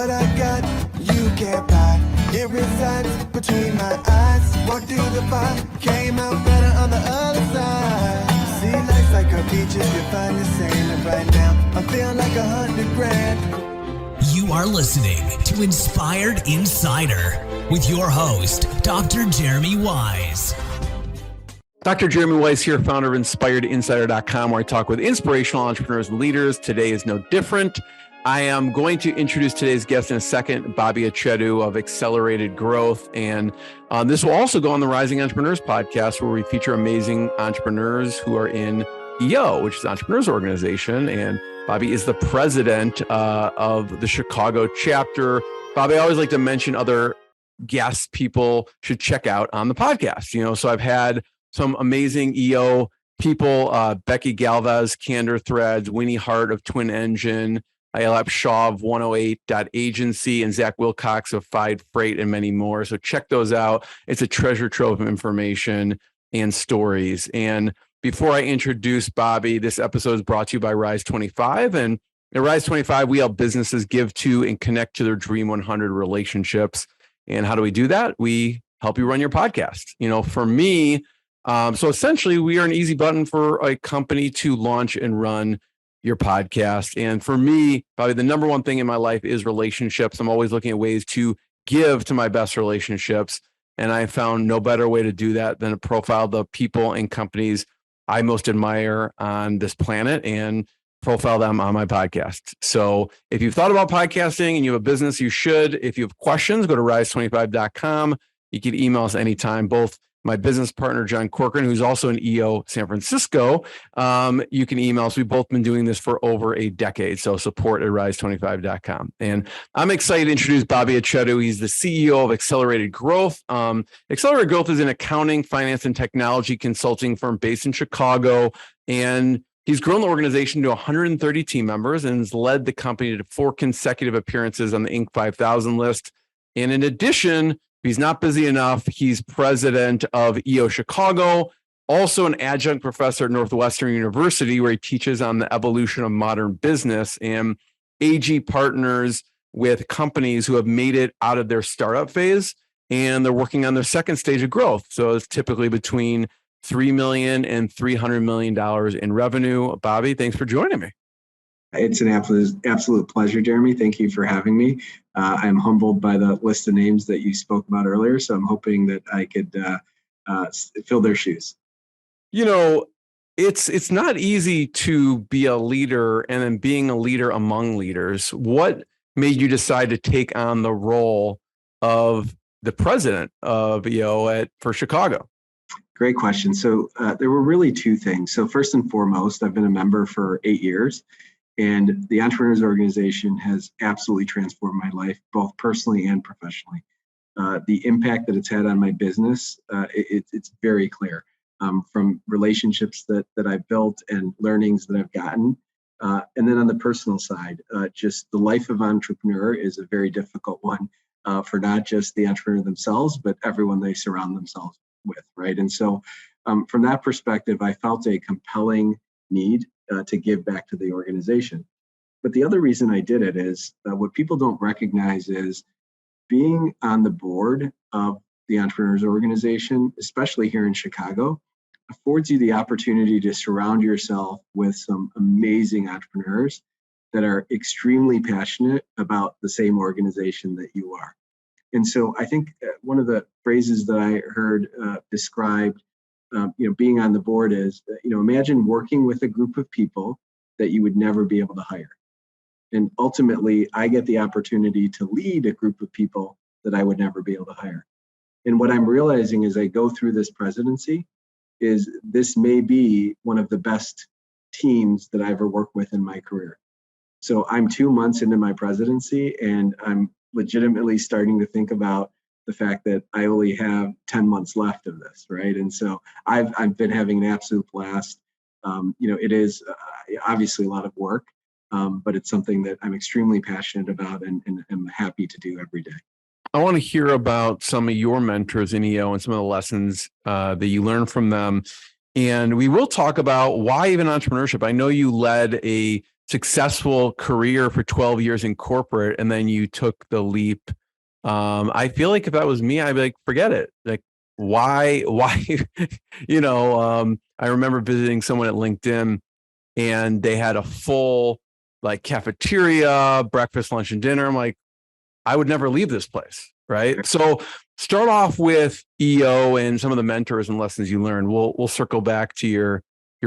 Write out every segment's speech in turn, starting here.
What I got, you can't buy. It resides between my eyes. Walked through the fire, came out better on the other side. See, life's like a beach if you find the sand. And right now, I'm feeling like 100 grand. You are listening to Inspired Insider with your host, Dr. Jeremy Weisz. Dr. Jeremy Weisz here, founder of InspiredInsider.com, where I talk with inspirational entrepreneurs and leaders. Today is no different. I am going to introduce today's guest in a second, Bobby Achettu of Accelerated Growth. And this will also go on the Rising Entrepreneurs podcast, where we feature amazing entrepreneurs who are in EO, which is Entrepreneurs Organization. And Bobby is the president of the Chicago chapter. Bobby, I always like to mention other guests people should check out on the podcast. So I've had some amazing EO people, Becky Galvez, Candor Threads, Winnie Hart of Twin Engine, Ayalap Shaw of 108.agency, and Zach Wilcox of Fied Freight, and many more. So check those out. It's a treasure trove of information and stories. And before I introduce Bobby, this episode is brought to you by Rise 25. And at Rise 25, we help businesses give to and connect to their Dream 100 relationships. And how do we do that? We help you run your podcast. For me, so essentially, we are an easy button for a company to launch and run your podcast. And for me, probably the number one thing in my life is relationships. I'm always looking at ways to give to my best relationships. And I found no better way to do that than to profile the people and companies I most admire on this planet and profile them on my podcast. So if you've thought about podcasting and you have a business, you should. If you have questions, go to rise25.com. You can email us anytime. Both my business partner, John Corcoran, who's also in EO San Francisco, you can email us. We've both been doing this for over a decade. So support at rise25.com. And I'm excited to introduce Bobby Achettu. He's the CEO of Accelerated Growth. Accelerated Growth is an accounting, finance, and technology consulting firm based in Chicago. And he's grown the organization to 130 team members and has led the company to 4 consecutive appearances on the Inc. 5000 list. And in addition, if he's not busy enough, he's president of EO Chicago, also an adjunct professor at Northwestern University, where he teaches on the evolution of modern business, and AG partners with companies who have made it out of their startup phase, and they're working on their second stage of growth. So it's typically between $3 million and $300 million in revenue. Bobby, thanks for joining me. It's an absolute pleasure, Jeremy. Thank you for having me. I'm humbled by the list of names that you spoke about earlier, so I'm hoping that I could fill their shoes. It's not easy to be a leader and then being a leader among leaders. What made you decide to take on the role of the president of EO for Chicago? Great question. So there were really 2 things. So first and foremost, I've been a member for 8 years. And the Entrepreneurs Organization has absolutely transformed my life, both personally and professionally. The impact that it's had on my business, it's very clear from relationships that I've built and learnings that I've gotten. And then on the personal side, just the life of entrepreneur is a very difficult one for not just the entrepreneur themselves, but everyone they surround themselves with, right? And so from that perspective, I felt a compelling need to give back to the organization. But the other reason I did it is what people don't recognize is being on the board of the Entrepreneurs Organization, especially here in Chicago, affords you the opportunity to surround yourself with some amazing entrepreneurs that are extremely passionate about the same organization that you are. And so I think one of the phrases that I heard described being on the board is, imagine working with a group of people that you would never be able to hire. And ultimately, I get the opportunity to lead a group of people that I would never be able to hire. And what I'm realizing as I go through this presidency is this may be one of the best teams that I ever worked with in my career. So I'm 2 months into my presidency, and I'm legitimately starting to think about the fact that I only have 10 months left of this, right? And so I've been having an absolute blast. It is obviously a lot of work, but it's something that I'm extremely passionate about and am happy to do every day. I want to hear about some of your mentors in EO and some of the lessons that you learned from them. And we will talk about why even entrepreneurship. I know you led a successful career for 12 years in corporate, and then you took the leap. I feel like if that was me, I'd be like, forget it. Like, why, I remember visiting someone at LinkedIn, and they had a full like cafeteria, breakfast, lunch, and dinner. I'm like, I would never leave this place. Right. So start off with EO and some of the mentors and lessons you learned. We'll circle back to your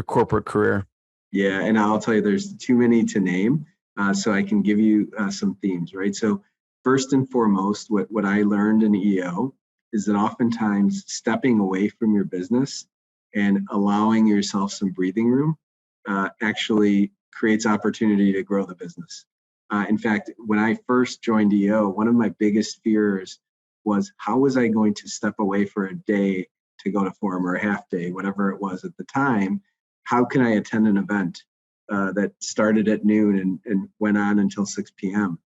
corporate career. Yeah, and I'll tell you, there's too many to name, so I can give you some themes, right? So first and foremost, what I learned in EO is that oftentimes stepping away from your business and allowing yourself some breathing room actually creates opportunity to grow the business. In fact, when I first joined EO, one of my biggest fears was, how was I going to step away for a day to go to forum, or a half day, whatever it was at the time? How can I attend an event that started at noon and went on until 6 p.m.?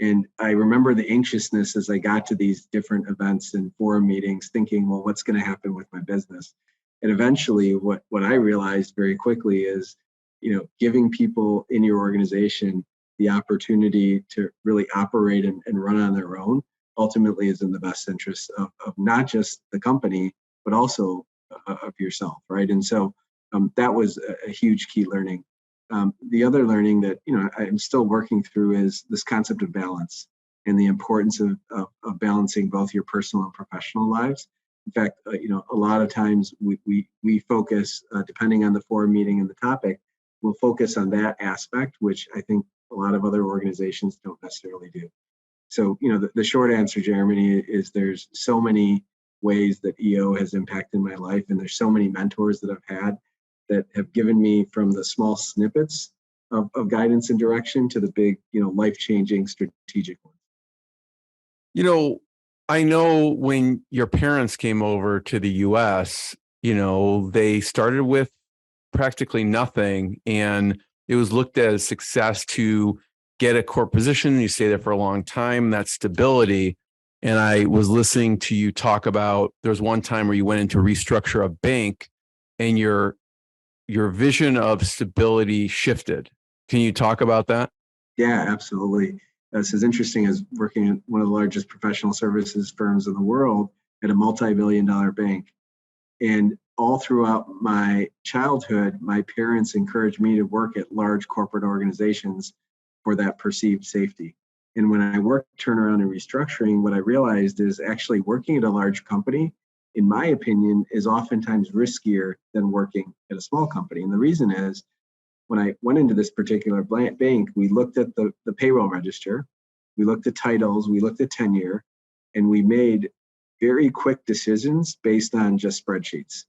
And I remember the anxiousness as I got to these different events and forum meetings, thinking, well, what's going to happen with my business? And eventually what I realized very quickly is, giving people in your organization the opportunity to really operate and run on their own ultimately is in the best interest of not just the company, but also of yourself, right? And so that was a huge key learning. The other learning that I'm still working through is this concept of balance and the importance of balancing both your personal and professional lives. In fact, a lot of times we focus, depending on the forum meeting and the topic, we'll focus on that aspect, which I think a lot of other organizations don't necessarily do. So, the short answer, Jeremy, is there's so many ways that EO has impacted my life, and there's so many mentors that I've had that have given me from the small snippets of guidance and direction to the big, life-changing strategic ones. I know when your parents came over to the US, they started with practically nothing, and it was looked at as success to get a core position. You stay there for a long time, that stability. And I was listening to you talk about, there was one time where you went into restructure a bank and your vision of stability shifted. Can you talk about that? Yeah, absolutely. This is interesting, as working at one of the largest professional services firms in the world at a multi-billion-dollar bank. And all throughout my childhood, my parents encouraged me to work at large corporate organizations for that perceived safety. And when I worked turnaround and restructuring, what I realized is actually working at a large company, in my opinion, is oftentimes riskier than working at a small company. And the reason is, when I went into this particular bank, we looked at the payroll register, we looked at titles, we looked at tenure, and we made very quick decisions based on just spreadsheets.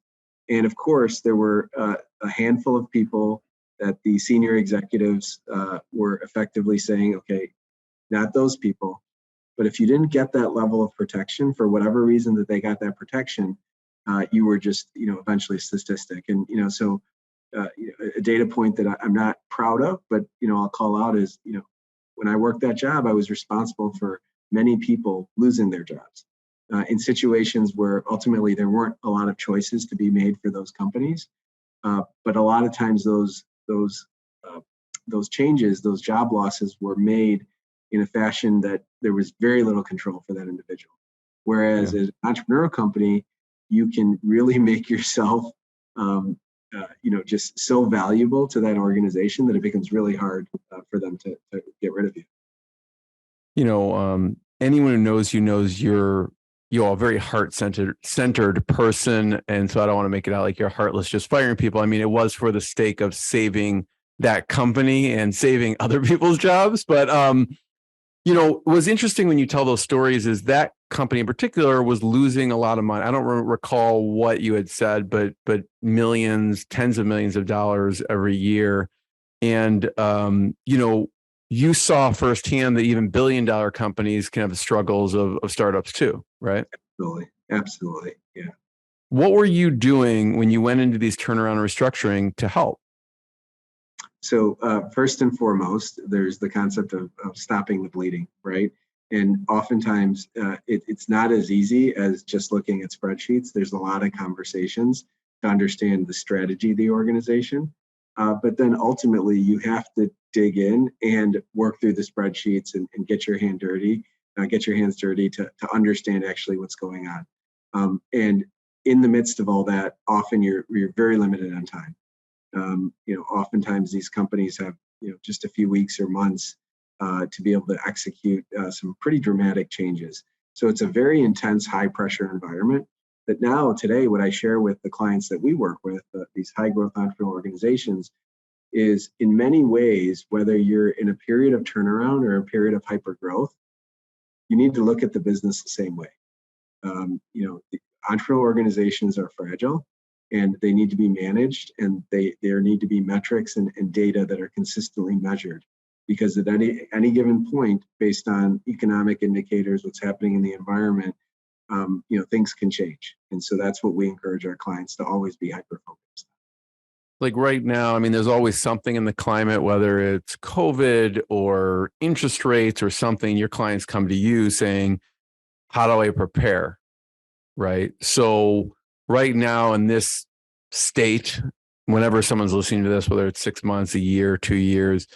And of course, there were a handful of people that the senior executives were effectively saying, okay, not those people. But if you didn't get that level of protection for whatever reason that they got that protection, you were just, eventually a statistic. And, so a data point that I'm not proud of, but, I'll call out is, when I worked that job, I was responsible for many people losing their jobs in situations where ultimately there weren't a lot of choices to be made for those companies. But a lot of times those changes, those job losses were made in a fashion that there was very little control for that individual. Whereas as an entrepreneurial company, you can really make yourself, just so valuable to that organization that it becomes really hard for them to get rid of you. Anyone who knows you knows you're a very heart-centered person. And so I don't want to make it out like you're heartless, just firing people. I mean, it was for the sake of saving that company and saving other people's jobs. But, what was interesting when you tell those stories is that company in particular was losing a lot of money. I don't recall what you had said, but millions, tens of millions of dollars every year. And, you saw firsthand that even billion-dollar companies can have the struggles of startups too, right? Absolutely. Yeah. What were you doing when you went into these turnaround and restructuring to help? So first and foremost, there's the concept of stopping the bleeding, right? And oftentimes it's not as easy as just looking at spreadsheets. There's a lot of conversations to understand the strategy of the organization. But then ultimately you have to dig in and work through the spreadsheets and get your hands dirty to understand actually what's going on. And in the midst of all that, often you're very limited on time. Oftentimes these companies have just a few weeks or months to be able to execute some pretty dramatic changes. So it's a very intense, high pressure environment that now today, what I share with the clients that we work with, these high growth entrepreneurial organizations, is in many ways, whether you're in a period of turnaround or a period of hyper growth, you need to look at the business the same way. The entrepreneurial organizations are fragile and they need to be managed, and there need to be metrics and data that are consistently measured, because at any given point, based on economic indicators, what's happening in the environment, things can change. And so that's what we encourage our clients to always be hyper focused. Like right now, I mean, there's always something in the climate, whether it's COVID or interest rates or something, your clients come to you saying, how do I prepare? Right. So right now in this state, whenever someone's listening to this, whether it's 6 months, a year, 2 years,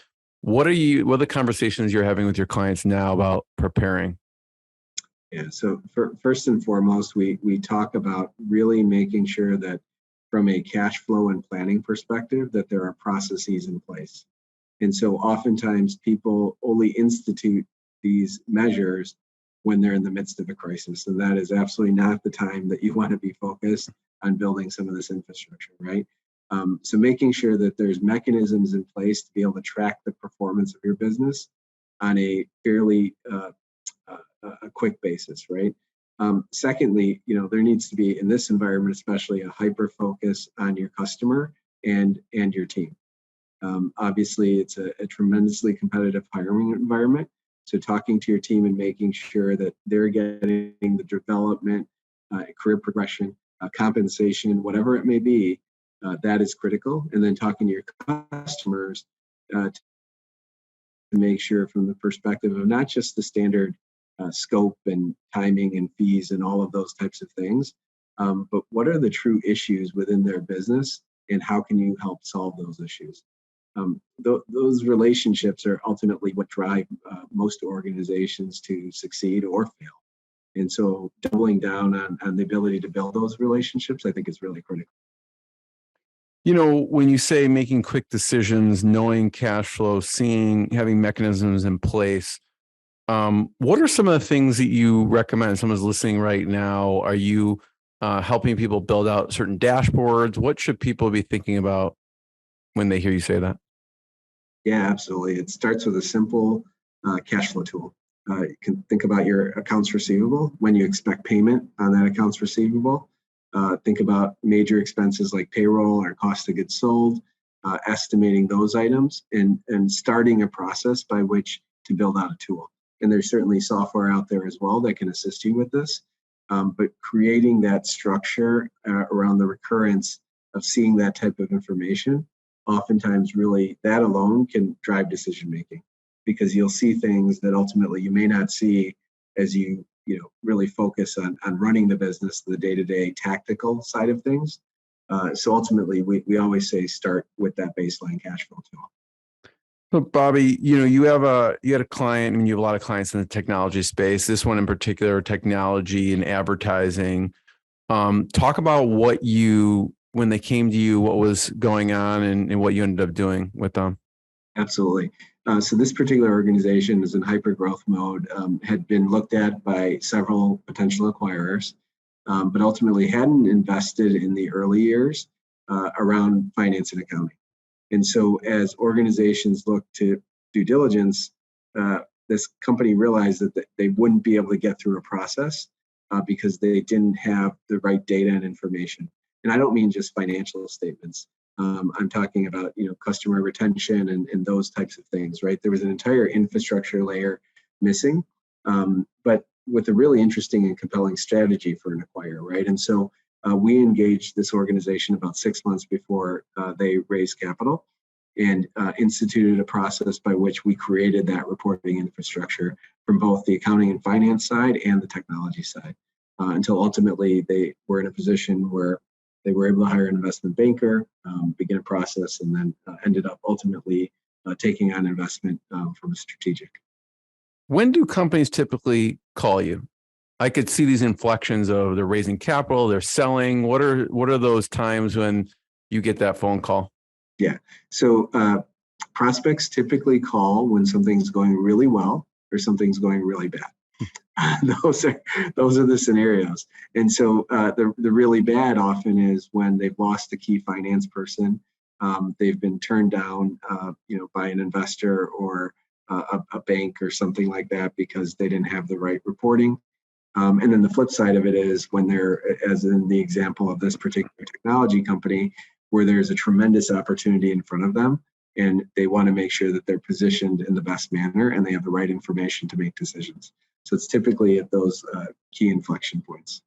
what are the conversations you're having with your clients now about preparing? Yeah. So first and foremost, we talk about really making sure that from a cash flow and planning perspective, that there are processes in place. And so oftentimes people only institute these measures when they're in the midst of a crisis. And that is absolutely not the time that you want to be focused on building some of this infrastructure, right? So making sure that there's mechanisms in place to be able to track the performance of your business on a fairly a quick basis, right? Secondly, there needs to be, in this environment especially, a hyper focus on your customer and your team. Obviously, it's a tremendously competitive hiring environment. So talking to your team and making sure that they're getting the development, career progression, compensation, whatever it may be, that is critical. And then talking to your customers to make sure from the perspective of not just the standard scope and timing and fees and all of those types of things, but what are the true issues within their business and how can you help solve those issues? Those relationships are ultimately what drive most organizations to succeed or fail. And so doubling down on the ability to build those relationships, I think is really critical. When you say making quick decisions, knowing cash flow, having mechanisms in place, what are some of the things that you recommend? Someone's listening right now. Are you helping people build out certain dashboards? What should people be thinking about when they hear you say that? Yeah, absolutely. It starts with a simple cash flow tool. You can think about your accounts receivable, when you expect payment on that accounts receivable. Think about major expenses like payroll or cost of goods sold, estimating those items and starting a process by which to build out a tool. And there's certainly software out there as well that can assist you with this. But creating that structure around the recurrence of seeing that type of information, oftentimes really that alone can drive decision making, because you'll see things that ultimately you may not see as you really focus on running the business, the day-to-day tactical side of things. So ultimately, we always say start with that baseline cash flow tool. But Bobby, you had a client, you have a lot of clients in the technology space. This one in particular, technology and advertising. Talk about when they came to you, what was going on and what you ended up doing with them. Absolutely. So this particular organization is in hyper growth mode, had been looked at by several potential acquirers, but ultimately hadn't invested in the early years around finance and accounting. And so as organizations look to due diligence, this company realized that they wouldn't be able to get through a process because they didn't have the right data and information. And I don't mean just financial statements. I'm talking about customer retention and those types of things, right? There was an entire infrastructure layer missing, but with a really interesting and compelling strategy for an acquirer, right? And so we engaged this organization about 6 months before they raised capital and instituted a process by which we created that reporting infrastructure from both the accounting and finance side and the technology side, until ultimately they were in a position where they were able to hire an investment banker, begin a process, and then ended up ultimately taking on investment from a strategic. When do companies typically call you? I could see these inflections of they're raising capital, they're selling. What are those times when you get that phone call? Yeah. So prospects typically call when something's going really well or something's going really bad. those are the scenarios. And so the really bad often is when they've lost a key finance person. They've been turned down, by an investor or a bank or something like that because they didn't have the right reporting. And then the flip side of it is when they're, as in the example of this particular technology company, where there's a tremendous opportunity in front of them and they want to make sure that they're positioned in the best manner and they have the right information to make decisions. So it's typically at those key inflection points.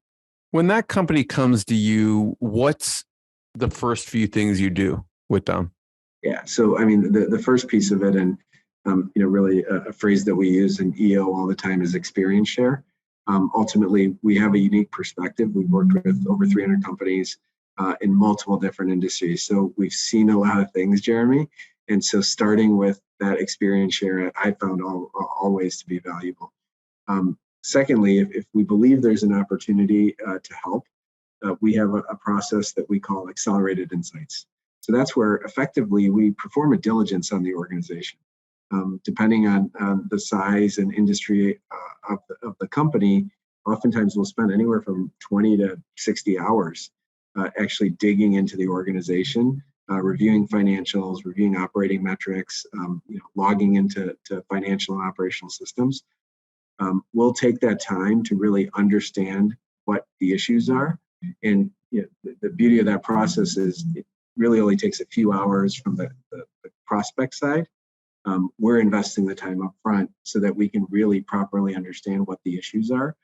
When that company comes to you, what's the first few things you do with them? Yeah. So, I mean, the first piece of it, and, really a phrase that we use in EO all the time is experience share. Ultimately, we have a unique perspective. We've worked with over 300 companies in multiple different industries. So we've seen a lot of things, Jeremy. And so starting with that experience share, I found always to be valuable. Secondly, if we believe there's an opportunity to help, we have a process that we call accelerated insights. So that's where effectively we perform a diligence on the organization. Depending on the size and industry of the company, oftentimes we'll spend anywhere from 20 to 60 hours actually digging into the organization, reviewing financials, reviewing operating metrics, logging into financial and operational systems. We'll take that time to really understand what the issues are. And the beauty of that process is it really only takes a few hours from the prospect side. We're investing the time up front so that we can really properly understand what the issues are.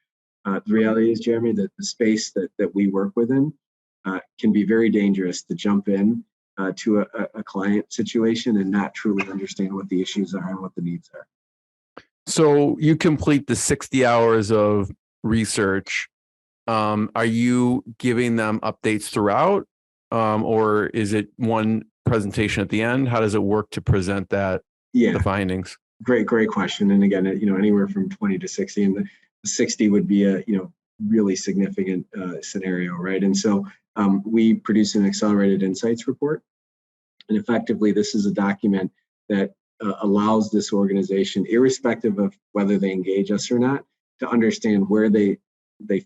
The reality is, Jeremy, that the space that we work within can be very dangerous to jump in to a client situation and not truly understand what the issues are and what the needs are. So you complete the 60 hours of research. Are you giving them updates throughout? Or is it one presentation at the end? How does it work to present that? Yeah, the findings? Great question. And again, anywhere from 20 to 60, and the 60 would be a really significant scenario, right? And so we produce an accelerated insights report, and effectively, this is a document that allows this organization, irrespective of whether they engage us or not, to understand where they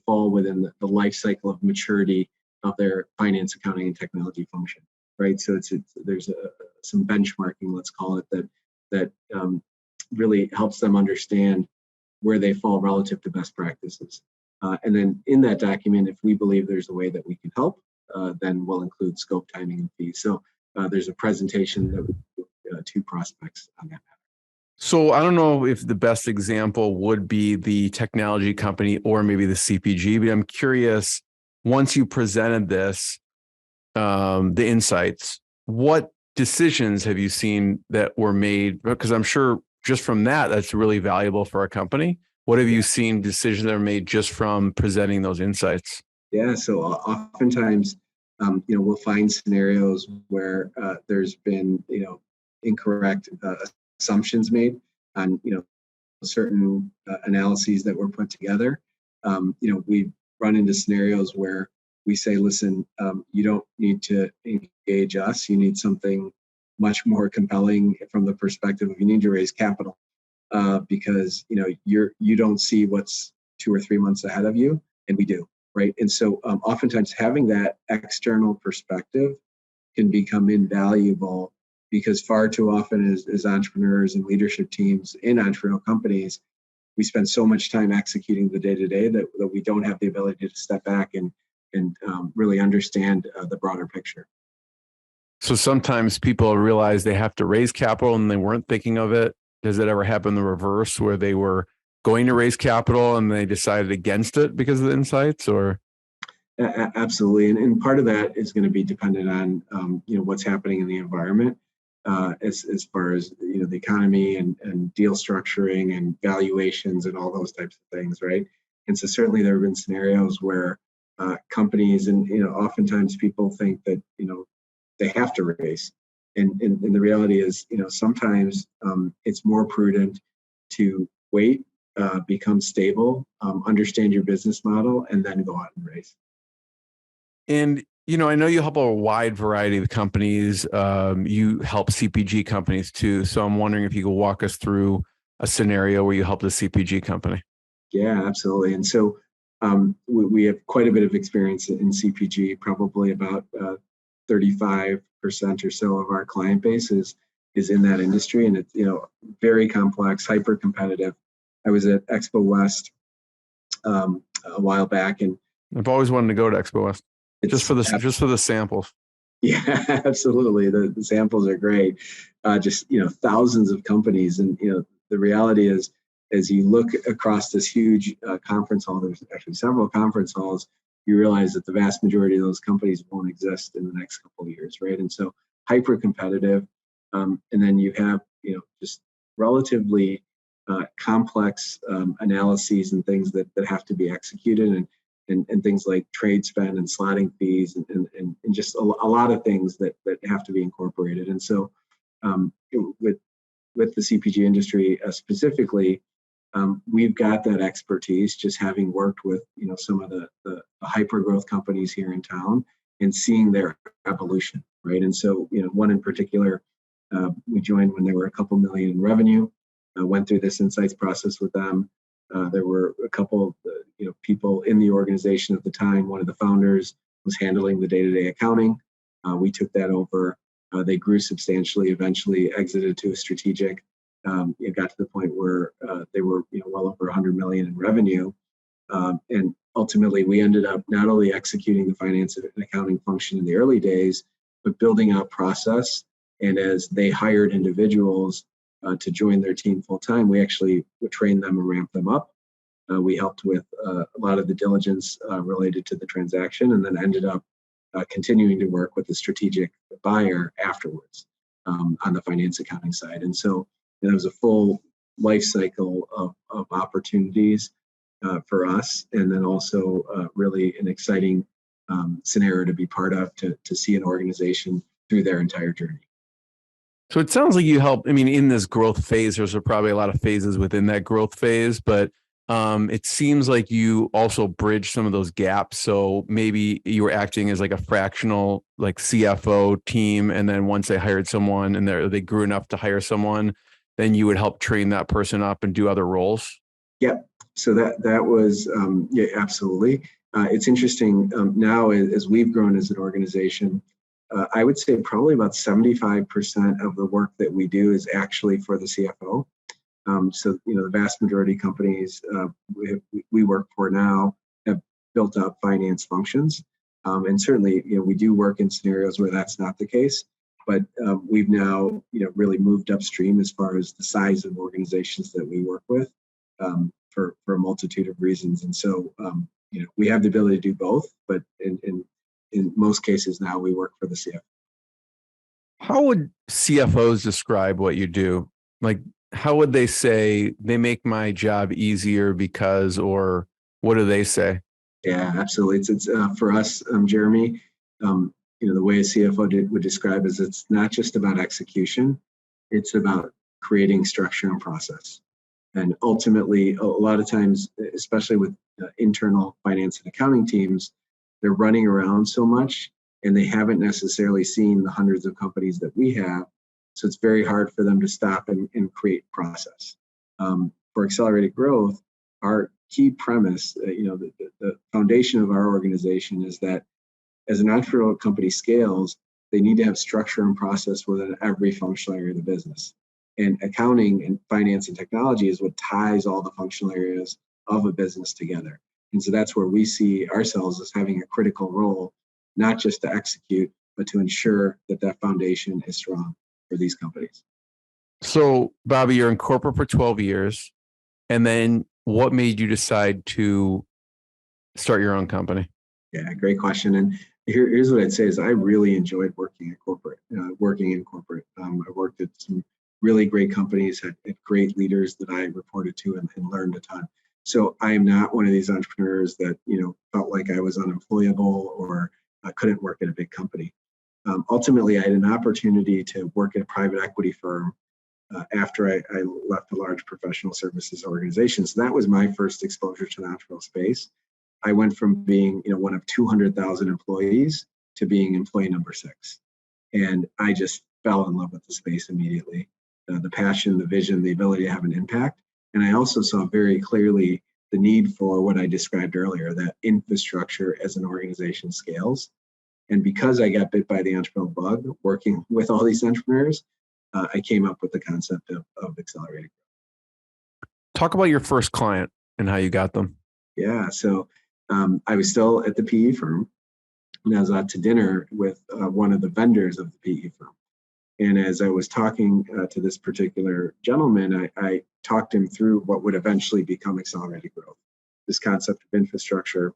fall within the life cycle of maturity of their finance, accounting, and technology function, right? So there's some benchmarking, let's call it, that really helps them understand where they fall relative to best practices. And then in that document, if we believe there's a way that we can help, then we'll include scope, timing, and fees. So there's a presentation that we do to prospects on that matter. So I don't know if the best example would be the technology company or maybe the CPG, but I'm curious, once you presented this, the insights, what decisions have you seen that were made? Because I'm sure just from that's really valuable for a company. What have you seen decisions that are made just from presenting those insights? Yeah, so oftentimes, we'll find scenarios where there's been, incorrect assumptions made on, certain analyses that were put together. We've run into scenarios where we say, listen, you don't need to engage us. You need something much more compelling from the perspective of you need to raise capital because you don't see what's 2 or 3 months ahead of you, and we do, right? And so oftentimes having that external perspective can become invaluable because far too often as entrepreneurs and leadership teams in entrepreneurial companies, we spend so much time executing the day-to-day that we don't have the ability to step back and really understand the broader picture. So sometimes people realize they have to raise capital and they weren't thinking of it. Does it ever happen the reverse where they were going to raise capital and they decided against it because of the insights? Or absolutely, and part of that is going to be dependent on what's happening in the environment as far as the economy and deal structuring and valuations and all those types of things, right? And so certainly there have been scenarios where companies and oftentimes people think that they have to raise And the reality is, sometimes it's more prudent to wait, become stable, understand your business model, and then go out and raise. And, I know you help a wide variety of companies. You help CPG companies too. So I'm wondering if you could walk us through a scenario where you helped a CPG company. Yeah, absolutely. And so we have quite a bit of experience in CPG, probably about 35% or so of our client base is in that industry. And it's, very complex, hyper competitive. I was at Expo West a while back, and I've always wanted to go to Expo West just for the samples. Yeah, absolutely. The samples are great. Just, thousands of companies. And, the reality is, as you look across this huge conference hall, there's actually several conference halls, you realize that the vast majority of those companies won't exist in the next couple of years, right? And so hyper competitive. And then you have, just relatively complex analyses and things that have to be executed, and things like trade spend and slotting fees and just a lot of things that have to be incorporated. And so with the CPG industry specifically, we've got that expertise, just having worked with some of the hyper growth companies here in town and seeing their evolution, right? And so one in particular, we joined when there were a couple million in revenue. Went through this insights process with them. There were a couple people in the organization at the time. One of the founders was handling the day-to-day accounting. We took that over. They grew substantially, eventually exited to a strategic. It got to the point where they were well over 100 million in revenue. And ultimately, we ended up not only executing the finance and accounting function in the early days, but building out process. And as they hired individuals to join their team full time, we actually would train them and ramp them up. We helped with a lot of the diligence related to the transaction, and then ended up continuing to work with the strategic buyer afterwards on the finance accounting side. And so it was a full life cycle of opportunities for us, and then also really an exciting scenario to be part of, to see an organization through their entire journey. So it sounds like you help, in this growth phase, there's probably a lot of phases within that growth phase, but it seems like you also bridge some of those gaps. So maybe you were acting as like a fractional, like CFO team. And then once they hired someone and they grew enough to hire someone, then you would help train that person up and do other roles. Yep. So that was, yeah, absolutely. It's interesting now as we've grown as an organization, I would say probably about 75% of the work that we do is actually for the CFO. So, the vast majority of companies we work for now have built up finance functions. And certainly, we do work in scenarios where that's not the case. But we've now, really moved upstream as far as the size of organizations that we work with for a multitude of reasons. And so, we have the ability to do both, but in most cases now we work for the CFO. How would CFOs describe what you do? Like, how would they say they make my job easier because, or what do they say? Yeah, absolutely. It's for us, Jeremy, the way a CFO would describe is it's not just about execution, it's about creating structure and process. And ultimately, a lot of times, especially with internal finance and accounting teams, they're running around so much and they haven't necessarily seen the hundreds of companies that we have. So it's very hard for them to stop and create process. For accelerated growth, our key premise, the foundation of our organization is that as an entrepreneurial company scales, they need to have structure and process within every functional area of the business. And accounting and finance and technology is what ties all the functional areas of a business together. And so that's where we see ourselves as having a critical role, not just to execute, but to ensure that that foundation is strong for these companies. So, Bobby, you're in corporate for 12 years. And then what made you decide to start your own company? Yeah, great question. And here's what I'd say is I really enjoyed working in corporate. I worked at some really great companies, had great leaders that I reported to and learned a ton. So I am not one of these entrepreneurs that, felt like I was unemployable or I couldn't work at a big company. Ultimately, I had an opportunity to work at a private equity firm after I left a large professional services organization. So that was my first exposure to the entrepreneurial space. I went from being, one of 200,000 employees to being employee number 6. And I just fell in love with the space immediately. The passion, the vision, the ability to have an impact. And I also saw very clearly the need for what I described earlier, that infrastructure as an organization scales. And because I got bit by the entrepreneurial bug, working with all these entrepreneurs, I came up with the concept of accelerated growth. Talk about your first client and how you got them. Yeah, so I was still at the PE firm, and I was out to dinner with one of the vendors of the PE firm. And as I was talking to this particular gentleman, I talked him through what would eventually become accelerated growth, this concept of infrastructure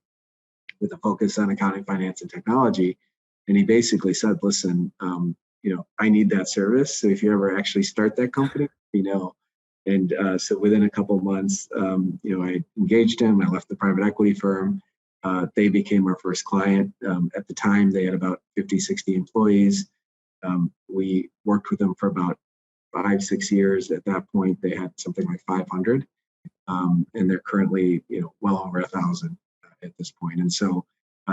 with a focus on accounting, finance, and technology. And he basically said, listen, I need that service. So if you ever actually start that company, And so within a couple of months, I engaged him. I left the private equity firm. They became our first client. At the time, they had about 50, 60 employees. We worked with them for about 5-6 years. At that point, they had something like 500, and they're currently, well over 1,000 at this point. And so,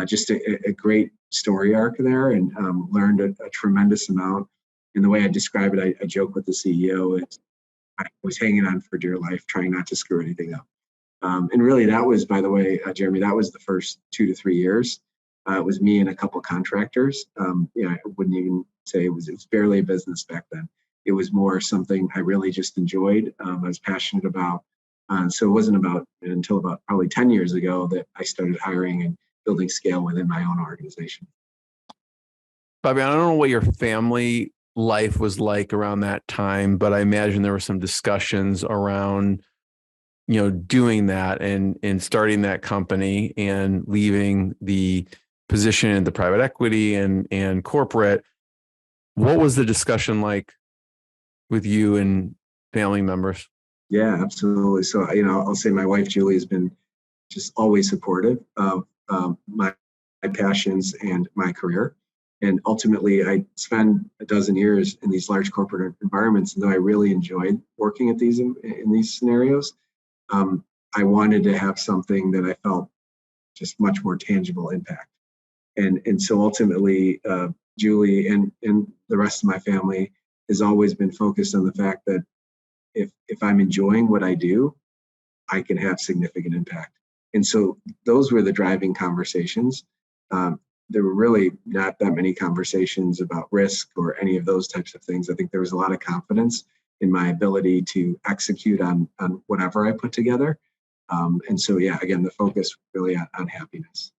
just a great story arc there, and learned a tremendous amount. And the way I describe it, I joke with the CEO, I was hanging on for dear life, trying not to screw anything up. And really, that was, by the way, Jeremy, that was the first 2 to 3 years. It was me and a couple contractors. I wouldn't even say it was barely a business back then. It was more something I really just enjoyed. I was passionate about. So it wasn't until about probably 10 years ago that I started hiring and building scale within my own organization. Bobby, I don't know what your family life was like around that time, but I imagine there were some discussions around, doing that and starting that company and leaving the position in the private equity and corporate. What was the discussion like with you and family members? Yeah, absolutely. So, I'll say my wife, Julie, has been just always supportive of my passions and my career. And ultimately, I spent a dozen years in these large corporate environments, and though I really enjoyed working at in these scenarios, I wanted to have something that I felt just much more tangible impact. And so ultimately, Julie and the rest of my family has always been focused on the fact that if I'm enjoying what I do, I can have significant impact. And so those were the driving conversations. There were really not that many conversations about risk or any of those types of things. I think there was a lot of confidence in my ability to execute on whatever I put together. And so, yeah, again, the focus really on happiness.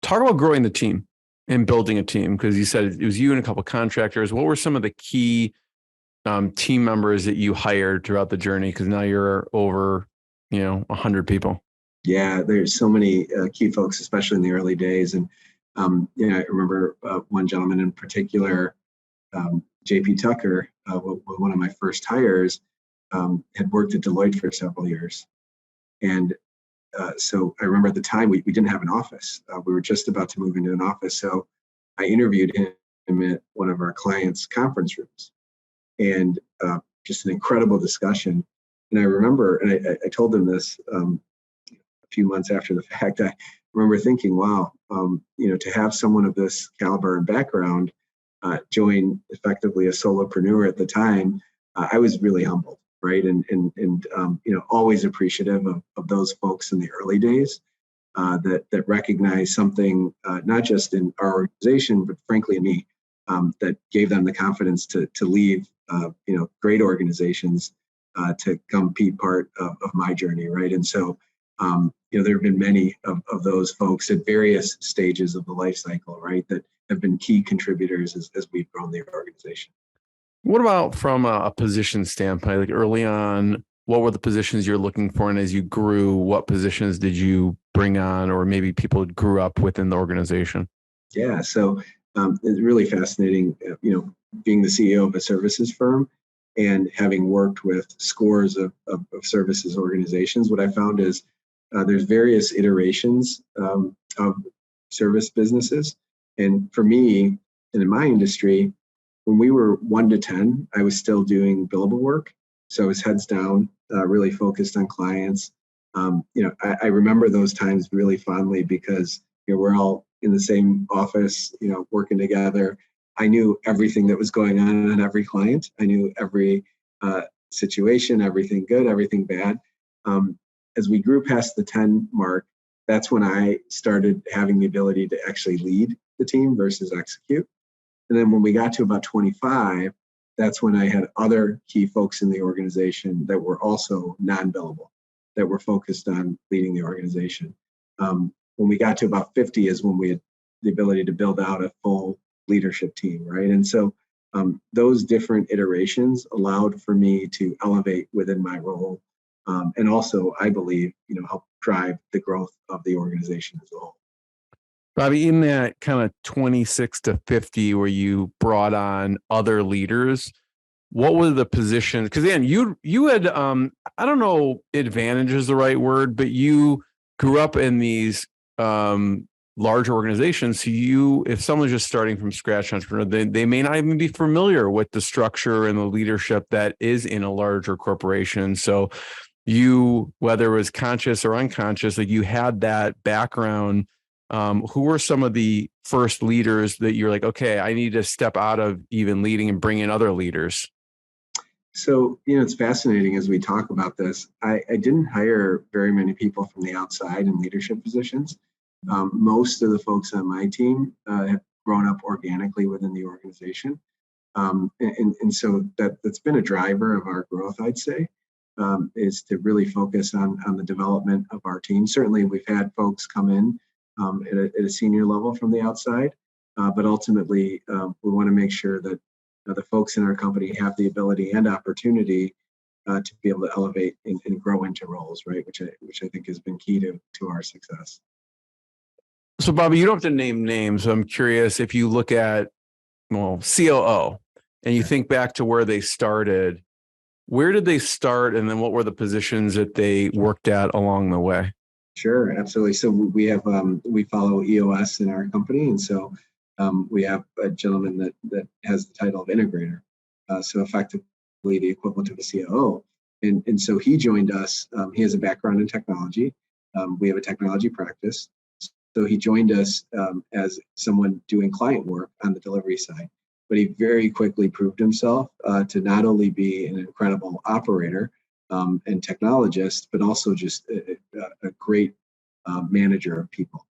Talk about growing the team and building a team, because you said it was you and a couple of contractors. What were some of the key team members that you hired throughout the journey? Because now you're over, 100 people. Yeah, there's so many key folks, especially in the early days. And, I remember one gentleman in particular, JP Tucker, one of my first hires, had worked at Deloitte for several years. And so I remember at the time we didn't have an office. We were just about to move into an office. So I interviewed him at one of our clients' conference rooms, and just an incredible discussion. And I remember, and I told him this a few months after the fact, I remember thinking, wow, to have someone of this caliber and background join effectively a solopreneur at the time, I was really humbled. Right. And always appreciative of those folks in the early days that recognize something, not just in our organization, but frankly in me, that gave them the confidence to leave, great organizations to come be part of my journey. Right. And so, there have been many of those folks at various stages of the life cycle, right, that have been key contributors as we've grown the organization. What about from a position standpoint? Like early on, what were the positions you're looking for? And as you grew, what positions did you bring on, or maybe people grew up within the organization? Yeah, so it's really fascinating, being the CEO of a services firm and having worked with scores of services organizations. What I found is there's various iterations of service businesses. And for me, And in my industry, when we were 1 to 10, I was still doing billable work. So I was heads down, really focused on clients. I remember those times really fondly because we're all in the same office, working together. I knew everything that was going on every client. I knew every situation, everything good, everything bad. As we grew past the 10 mark, that's when I started having the ability to actually lead the team versus execute. And then when we got to about 25, that's when I had other key folks in the organization that were also non-billable, that were focused on leading the organization. When we got to about 50 is when we had the ability to build out a full leadership team, right? And so those different iterations allowed for me to elevate within my role, and also, I believe, help drive the growth of the organization as a whole. Bobby, in that kind of 26 to 50 where you brought on other leaders, what were the positions? Because again, you had, I don't know, advantage is the right word, but you grew up in these large organizations. So if someone's just starting from scratch, entrepreneur, they may not even be familiar with the structure and the leadership that is in a larger corporation. So whether it was conscious or unconscious, like you had that background. Who were some of the first leaders that you're like, okay, I need to step out of even leading and bring in other leaders? So, it's fascinating as we talk about this. I didn't hire very many people from the outside in leadership positions. Most of the folks on my team have grown up organically within the organization. And so that's been a driver of our growth, I'd say, is to really focus on the development of our team. Certainly, we've had folks come in at a senior level from the outside, but ultimately, we want to make sure that the folks in our company have the ability and opportunity to be able to elevate and grow into roles, right? Which I think has been key to our success. So, Bobby, you don't have to name names. I'm curious if you look at, COO, and you think back to where they started. Where did they start, and then what were the positions that they worked at along the way? Sure, absolutely. So we have we follow EOS in our company, and so we have a gentleman that has the title of integrator, so effectively the equivalent of a COO. And so he joined us. He has a background in technology. We have a technology practice, so he joined us as someone doing client work on the delivery side. But he very quickly proved himself to not only be an incredible operator and technologist, but also just a great manager of people,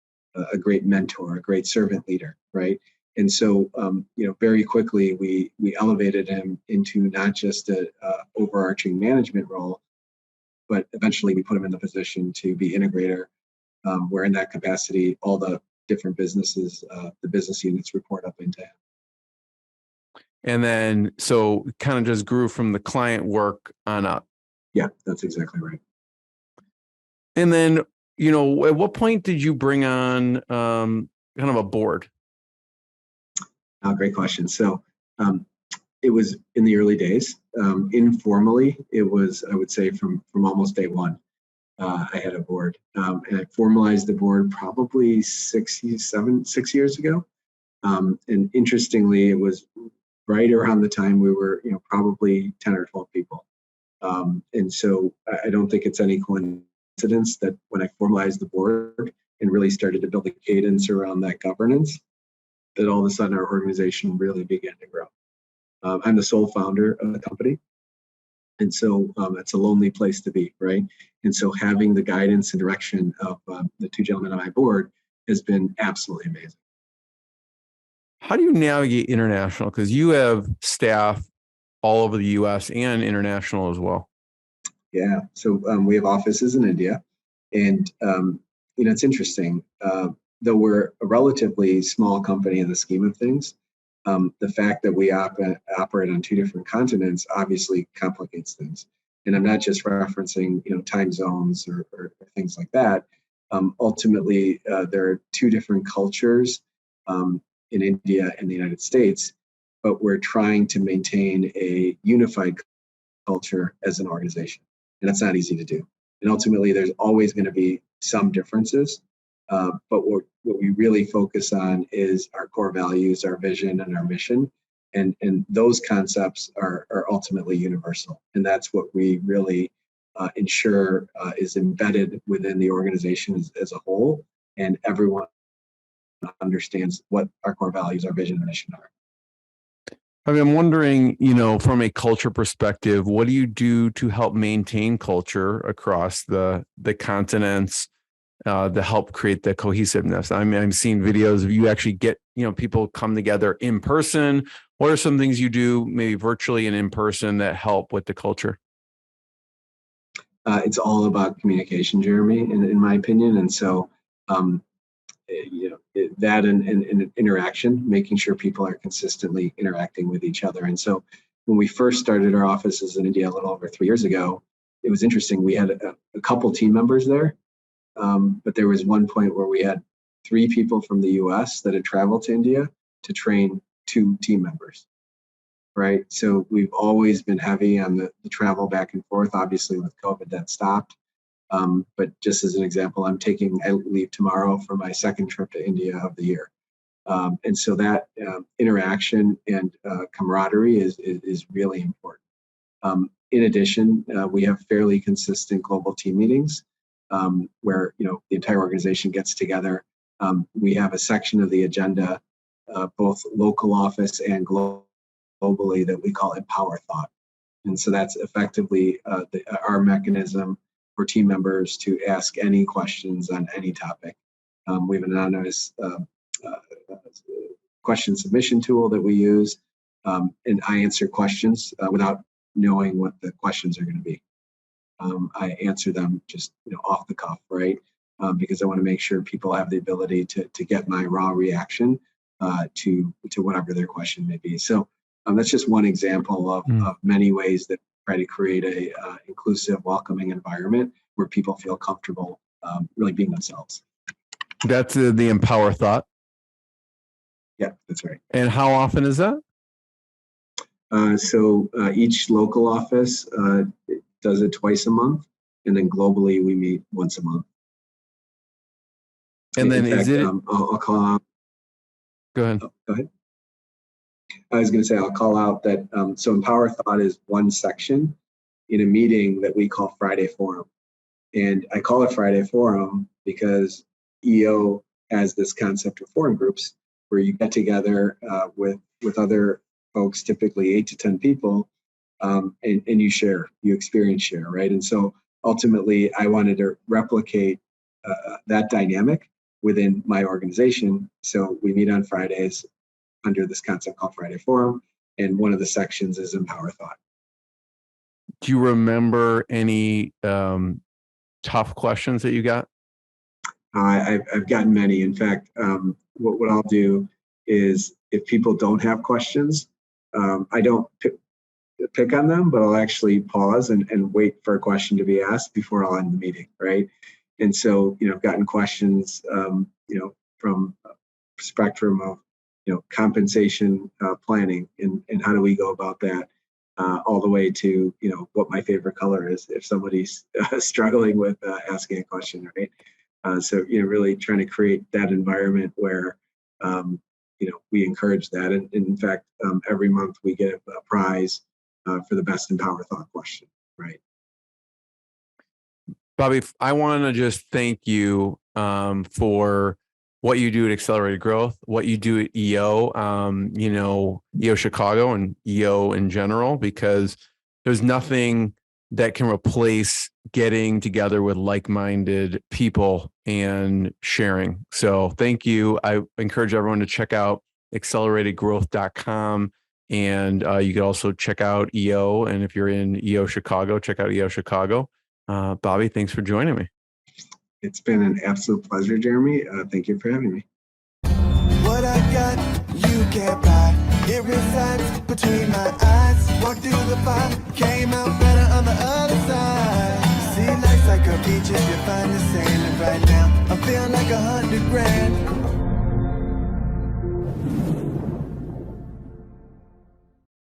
a great mentor, a great servant leader, right? And so, very quickly we elevated him into not just a overarching management role, but eventually we put him in the position to be integrator, where in that capacity, all the different businesses, the business units report up into him. And then, so kind of just grew from the client work on up. Yeah, that's exactly right. And then, at what point did you bring on kind of a board? Great question. So it was in the early days. Informally, it was, I would say, from almost day one. I had a board, and I formalized the board probably 6 years ago. And interestingly, it was right around the time we were, probably 10 or 12 people. And so I don't think it's any coincidence that when I formalized the board and really started to build a cadence around that governance, that all of a sudden our organization really began to grow. I'm the sole founder of the company. And so it's a lonely place to be, right? And so having the guidance and direction of the two gentlemen on my board has been absolutely amazing. How do you navigate international? Because you have staff all over the U.S. and international as well. Yeah, so we have offices in India, and it's interesting. Though we're a relatively small company in the scheme of things, the fact that we operate on two different continents obviously complicates things. And I'm not just referencing, time zones or things like that. Ultimately, there are two different cultures in India and the United States, but we're trying to maintain a unified culture as an organization. And that's not easy to do. And ultimately, there's always going to be some differences. But what we really focus on is our core values, our vision, and our mission. And those concepts are ultimately universal. And that's what we really ensure is embedded within the organization as a whole. And everyone understands what our core values, our vision, and mission are. I mean, I'm wondering, from a culture perspective, what do you do to help maintain culture across the continents, to help create the cohesiveness? I mean, I'm seeing videos of you actually get, people come together in person. What are some things you do, maybe virtually and in person, that help with the culture? It's all about communication, Jeremy, in my opinion. And so, that and interaction, making sure people are consistently interacting with each other. And so when we first started our offices in India a little over 3 years ago, it was interesting. We had a couple team members there, but there was one point where we had 3 people from the US that had traveled to India to train 2 team members, right? So we've always been heavy on the travel back and forth. Obviously with COVID that stopped. But just as an example, I leave tomorrow for my second trip to India of the year. And so that interaction and camaraderie is really important. In addition, we have fairly consistent global team meetings where the entire organization gets together. We have a section of the agenda, both local office and globally, that we call Empower Thought. And so that's effectively our mechanism for team members to ask any questions on any topic. We have an anonymous question submission tool that we use, and I answer questions without knowing what the questions are going to be. I answer them just off the cuff, right? Because I want to make sure people have the ability to get my raw reaction to whatever their question may be. So that's just one example of many ways that try to create a inclusive, welcoming environment where people feel comfortable really being themselves. That's the Empower Thought. Yeah, that's right. And how often is that? So each local office does it twice a month, and then globally we meet once a month. And then is it? I'll call out. Go ahead. Oh, go ahead. I was going to say I'll call out that so Empower Thought is one section in a meeting that we call Friday Forum, and I call it Friday Forum because EO has this concept of forum groups where you get together with other folks, typically 8 to 10 people, and you experience share, right? And so ultimately, I wanted to replicate that dynamic within my organization. So we meet on Fridays under this concept called Friday Forum, and one of the sections is Empower Thought. Do you remember any tough questions that you got? I've gotten many. In fact, what I'll do is if people don't have questions, I don't pick on them, but I'll actually pause and wait for a question to be asked before I'll end the meeting, right? And so, I've gotten questions, from a spectrum of, compensation planning and how do we go about that, all the way to, what my favorite color is if somebody's struggling with asking a question, right? So, really trying to create that environment where, we encourage that. And in fact, every month we get a prize for the best Empower Thought question, right? Bobby, I want to just thank you for what you do at Accelerated Growth, what you do at EO, EO Chicago and EO in general, because there's nothing that can replace getting together with like-minded people and sharing. So thank you. I encourage everyone to check out acceleratedgrowth.com. And you can also check out EO. And if you're in EO Chicago, check out EO Chicago. Bobby, thanks for joining me. It's been an absolute pleasure, Jeremy. Thank you for having me. What I got, you can't buy. It resides between my eyes. Walked through the fire, came out better on the other side. See, life's like a beach if you find the sailing right now. I feel like $100 grand.